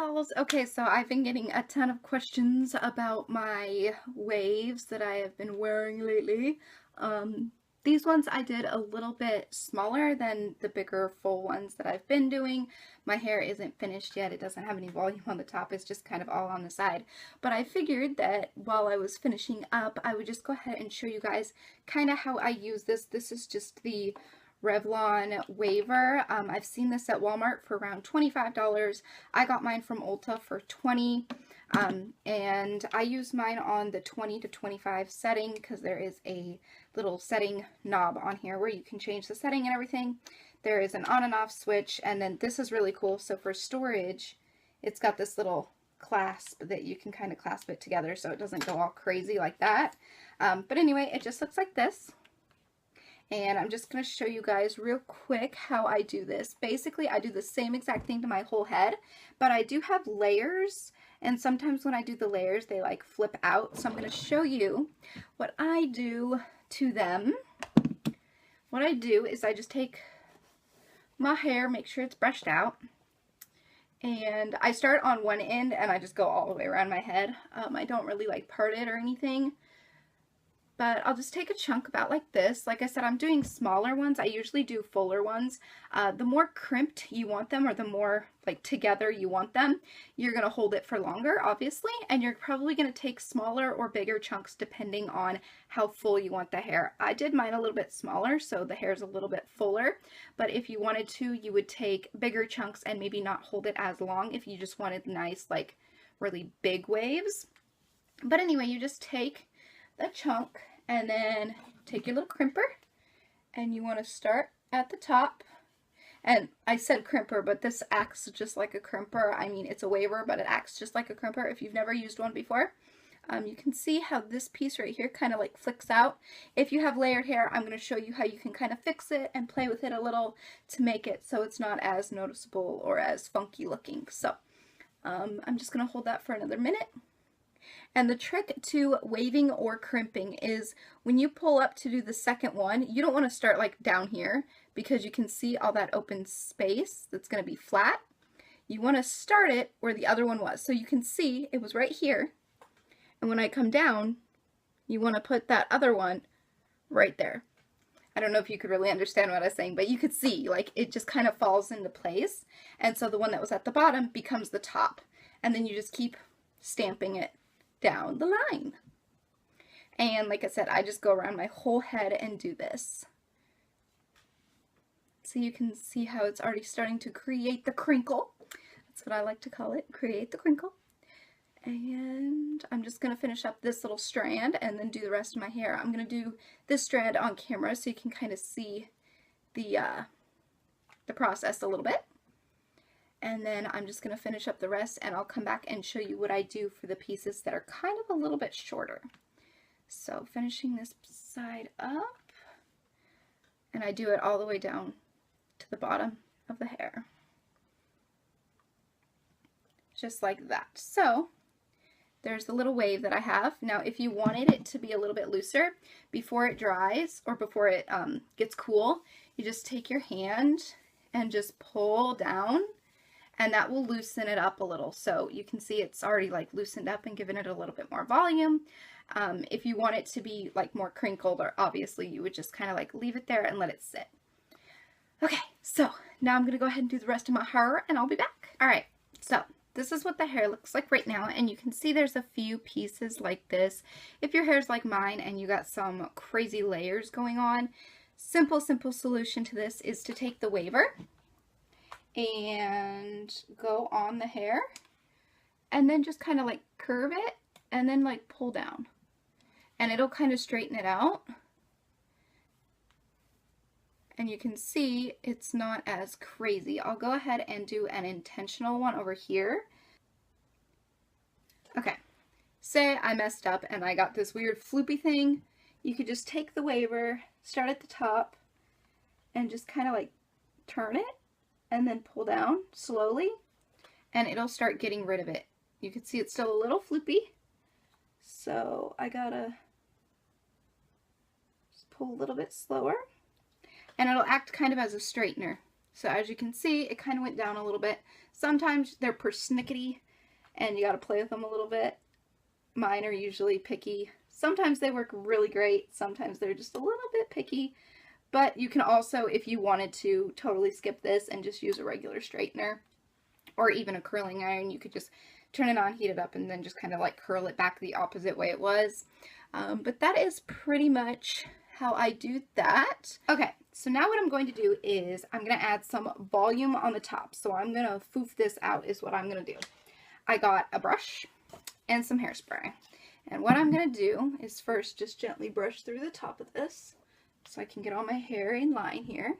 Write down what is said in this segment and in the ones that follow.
dolls. Okay, so I've been getting a ton of questions about my waves that I have been wearing lately. These ones I did a little bit smaller than the bigger full ones that I've been doing. My hair isn't finished yet. It doesn't have any volume on the top. It's just kind of all on the side. But I figured that while I was finishing up, I would just go ahead and show you guys kind of how I use this. This is just the Revlon Waver. I've seen this at Walmart for around $25. I got mine from Ulta for $20. And I use mine on the 20 to 25 setting because there is a little setting knob on here where you can change the setting and everything. There is an on and off switch, and then this is really cool. So for storage, it's got this little clasp that you can kind of clasp it together so it doesn't go all crazy like that. But anyway, it just looks like this. And I'm just going to show you guys real quick how I do this. Basically, I do the same exact thing to my whole head, but I do have layers, and sometimes when I do the layers, they like flip out. So I'm going to show you what I do to them. What I do is I just take my hair, make sure it's brushed out, and I start on one end and I just go all the way around my head. I don't really like part it or anything. But I'll just take a chunk about like this. Like I said, I'm doing smaller ones. I usually do fuller ones. The more crimped you want them, or the more like together you want them, you're going to hold it for longer, obviously. And you're probably going to take smaller or bigger chunks depending on how full you want the hair. I did mine a little bit smaller, so the hair is a little bit fuller. But if you wanted to, you would take bigger chunks and maybe not hold it as long if you just wanted nice, like really big waves. But anyway, you just take the chunk and then take your little crimper, and you want to start at the top. And I said crimper, but this acts just like a crimper. I mean, it's a waver, but it acts just like a crimper if you've never used one before. You can see how this piece right here kind of like flicks out. If you have layered hair, I'm going to show you how you can kind of fix it and play with it a little to make it so it's not as noticeable or as funky looking. So I'm just going to hold that for another minute. And the trick to waving or crimping is when you pull up to do the second one, you don't want to start like down here because you can see all that open space that's going to be flat. You want to start it where the other one was. So you can see it was right here. And when I come down, you want to put that other one right there. I don't know if you could really understand what I was saying, but you could see like it just kind of falls into place. And so the one that was at the bottom becomes the top. And then you just keep stamping it down the line. And like I said, I just go around my whole head and do this. So you can see how it's already starting to create the crinkle. That's what I like to call it, create the crinkle. And I'm just going to finish up this little strand and then do the rest of my hair. I'm going to do this strand on camera so you can kind of see the process a little bit. And then I'm just going to finish up the rest, and I'll come back and show you what I do for the pieces that are kind of a little bit shorter. So finishing this side up, and I do it all the way down to the bottom of the hair. Just like that. So there's the little wave that I have. Now if you wanted it to be a little bit looser, before it dries or before it gets cool, you just take your hand and just pull down, and that will loosen it up a little. So you can see it's already like loosened up and given it a little bit more volume. If you want it to be like more crinkled, or obviously you would just kind of like leave it there and let it sit. Okay, so now I'm going to go ahead and do the rest of my hair and I'll be back. Alright, so this is what the hair looks like right now, and you can see there's a few pieces like this. If your hair's like mine and you got some crazy layers going on, simple solution to this is to take the waver and go on the hair and then just kind of like curve it and then like pull down, and it'll kind of straighten it out. And you can see it's not as crazy. I'll go ahead and do an intentional one over here. Okay, say I messed up and I got this weird floopy thing. You could just take the waver, start at the top, and just kind of like turn it and then pull down slowly, and it'll start getting rid of it. You can see it's still a little floopy, so I gotta just pull a little bit slower, and it'll act kind of as a straightener. So as you can see, it kind of went down a little bit. Sometimes they're persnickety and you got to play with them a little bit. Mine are usually picky. Sometimes they work really great. Sometimes they're just a little bit picky. But you can also, if you wanted to, totally skip this and just use a regular straightener or even a curling iron. You could just turn it on, heat it up, and then just kind of like curl it back the opposite way it was. But that is pretty much how I do that. Okay, so now what I'm going to do is I'm going to add some volume on the top. So I'm going to foof this out is what I'm going to do. I got a brush and some hairspray. And what I'm going to do is first just gently brush through the top of this so I can get all my hair in line here.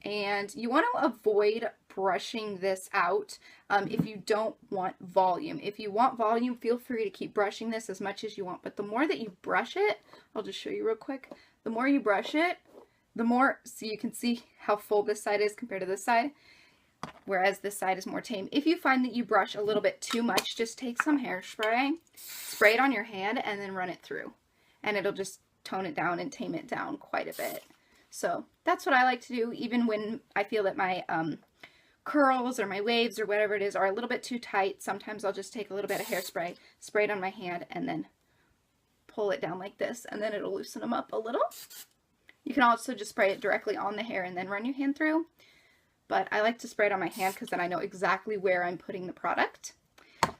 And you want to avoid brushing this out if you don't want volume. If you want volume, feel free to keep brushing this as much as you want. But the more that you brush it, I'll just show you real quick. The more you brush it, the more, so you can see how full this side is compared to this side, whereas this side is more tame. If you find that you brush a little bit too much, just take some hairspray, spray it on your hand, and then run it through. And it'll just tone it down and tame it down quite a bit. So that's what I like to do, even when I feel that my curls or my waves or whatever it is are a little bit too tight. Sometimes I'll just take a little bit of hairspray, spray it on my hand, and then pull it down like this, and then it'll loosen them up a little. You can also just spray it directly on the hair and then run your hand through. But I like to spray it on my hand because then I know exactly where I'm putting the product.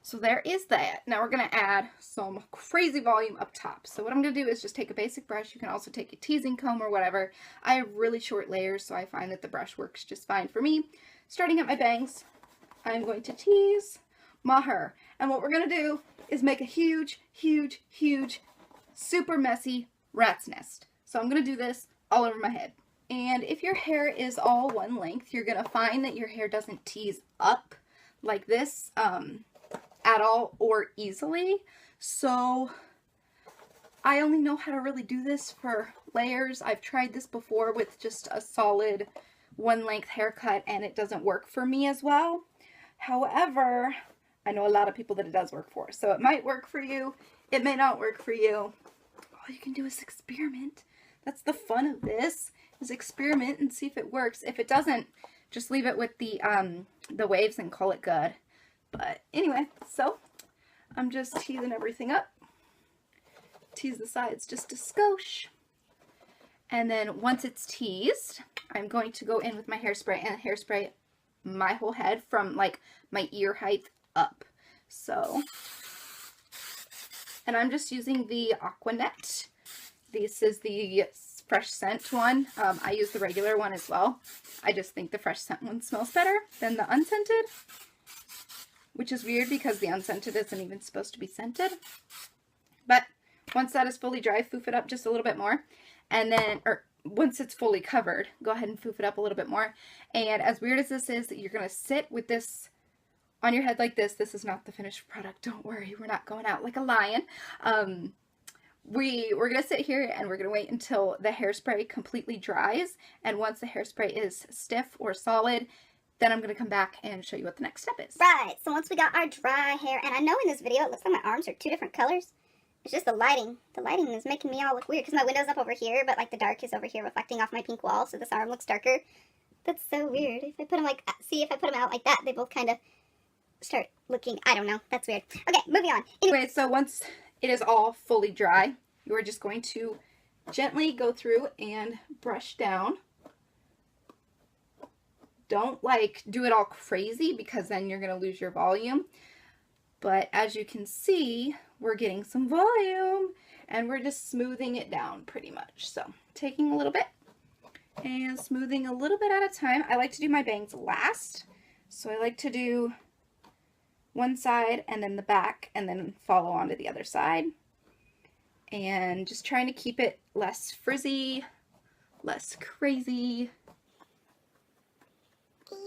So there is that. Now we're going to add some crazy volume up top. So what I'm going to do is just take a basic brush. You can also take a teasing comb or whatever. I have really short layers, so I find that the brush works just fine for me. Starting at my bangs, I'm going to tease my hair. And what we're going to do is make a huge, huge, huge, super messy rat's nest. So I'm going to do this all over my head. And if your hair is all one length, you're going to find that your hair doesn't tease up like this at all or easily. So I only know how to really do this for layers. I've tried this before with just a solid one length haircut and it doesn't work for me as well. However, I know a lot of people that it does work for. So it might work for you. It may not work for you. All you can do is experiment. That's the fun of this, is experiment and see if it works. If it doesn't, just leave it with the waves and call it good. But anyway, so I'm just teasing everything up. Tease the sides just a skosh. And then once it's teased, I'm going to go in with my hairspray and hairspray my whole head from like my ear height up. So, and I'm just using the Aquanet. This is the fresh scent one. I use the regular one as well. I just think the fresh scent one smells better than the unscented, which is weird because the unscented isn't even supposed to be scented. But once that is fully dry, foof it up just a little bit more. And then, or once it's fully covered, go ahead and foof it up a little bit more. And as weird as this is, you're going to sit with this on your head like this. This is not the finished product. Don't worry. We're not going out like a lion. We're going to sit here and we're going to wait until the hairspray completely dries. And once the hairspray is stiff or solid, then I'm going to come back and show you what the next step is. Right, so once we got our dry hair, and I know in this video it looks like my arms are two different colors. It's just the lighting. The lighting is making me all look weird because my window's up over here, but like the dark is over here reflecting off my pink wall, so this arm looks darker. That's so weird. If I put them like, see, if I put them out like that, they both kind of start looking, I don't know, that's weird. Okay, moving on. Anyway, so once it is all fully dry, you are just going to gently go through and brush down. Don't like do it all crazy because then you're going to lose your volume. But as you can see, we're getting some volume and we're just smoothing it down pretty much. So taking a little bit and smoothing a little bit at a time. I like to do my bangs last. So I like to do one side and then the back and then follow on to the other side. And just trying to keep it less frizzy, less crazy. And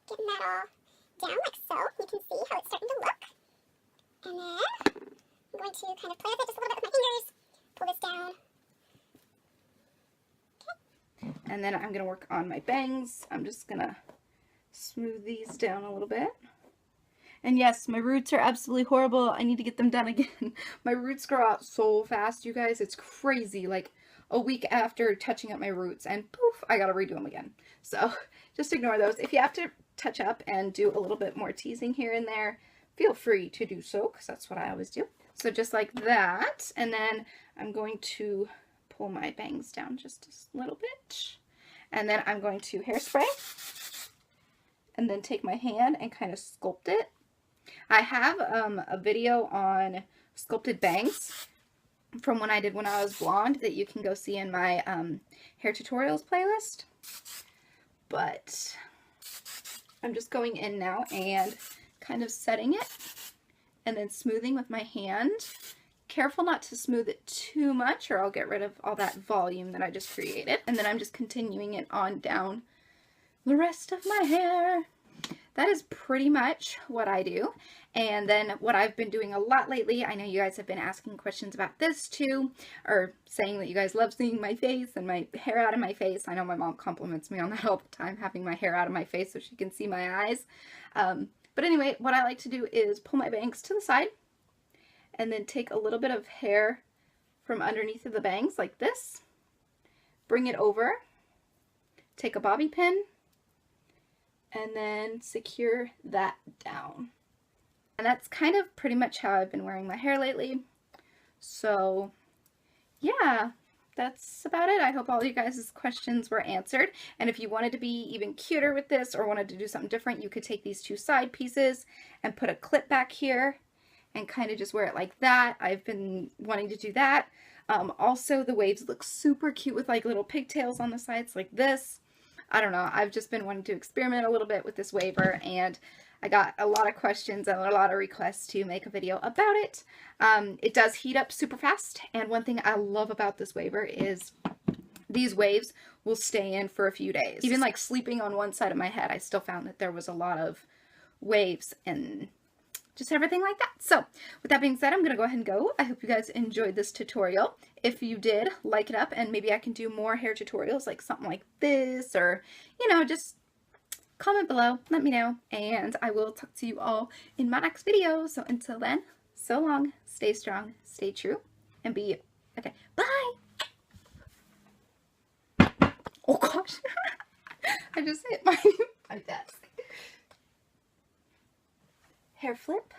getting that all down like so. You can see how it's starting to look. And then I'm going to kind of play with it just a little bit with my fingers. Pull this down. Okay. And then I'm going to work on my bangs. I'm just going to smooth these down a little bit. And yes, my roots are absolutely horrible. I need to get them done again. My roots grow out so fast, you guys. It's crazy. Like, a week after touching up my roots, and poof, I gotta redo them again. So just ignore those. If you have to touch up and do a little bit more teasing here and there, feel free to do so, because that's what I always do. So just like that, and then I'm going to pull my bangs down just a little bit, and then I'm going to hairspray, and then take my hand and kind of sculpt it. I have a video on sculpted bangs from when I was blonde that you can go see in my hair tutorials playlist. But I'm just going in now and kind of setting it and then smoothing with my hand. Careful not to smooth it too much or I'll get rid of all that volume that I just created. And then I'm just continuing it on down the rest of my hair. That is pretty much what I do. And then what I've been doing a lot lately, I know you guys have been asking questions about this too, or saying that you guys love seeing my face and my hair out of my face. I know my mom compliments me on that all the time, having my hair out of my face so she can see my eyes. But anyway, what I like to do is pull my bangs to the side and then take a little bit of hair from underneath of the bangs like this, bring it over, take a bobby pin, and then secure that down. And that's kind of pretty much how I've been wearing my hair lately. So yeah, that's about it. I hope all you guys' questions were answered. And if you wanted to be even cuter with this or wanted to do something different, you could take these two side pieces and put a clip back here and kind of just wear it like that. I've been wanting to do that. Also, the waves look super cute with like little pigtails on the sides like this. I don't know, I've just been wanting to experiment a little bit with this waver, and I got a lot of questions and a lot of requests to make a video about it. It does heat up super fast, and one thing I love about this waver is these waves will stay in for a few days. Even like sleeping on one side of my head, I still found that there was a lot of waves and just everything like that. So with that being said, I'm gonna go ahead and go. I hope you guys enjoyed this tutorial. If you did, like it up, and maybe I can do more hair tutorials like something like this, or you know, just comment below, let me know, and I will talk to you all in my next video. So until then, so long, stay strong, stay true, and be you. Okay, bye. Oh gosh, I just hit my desk. Hair flip.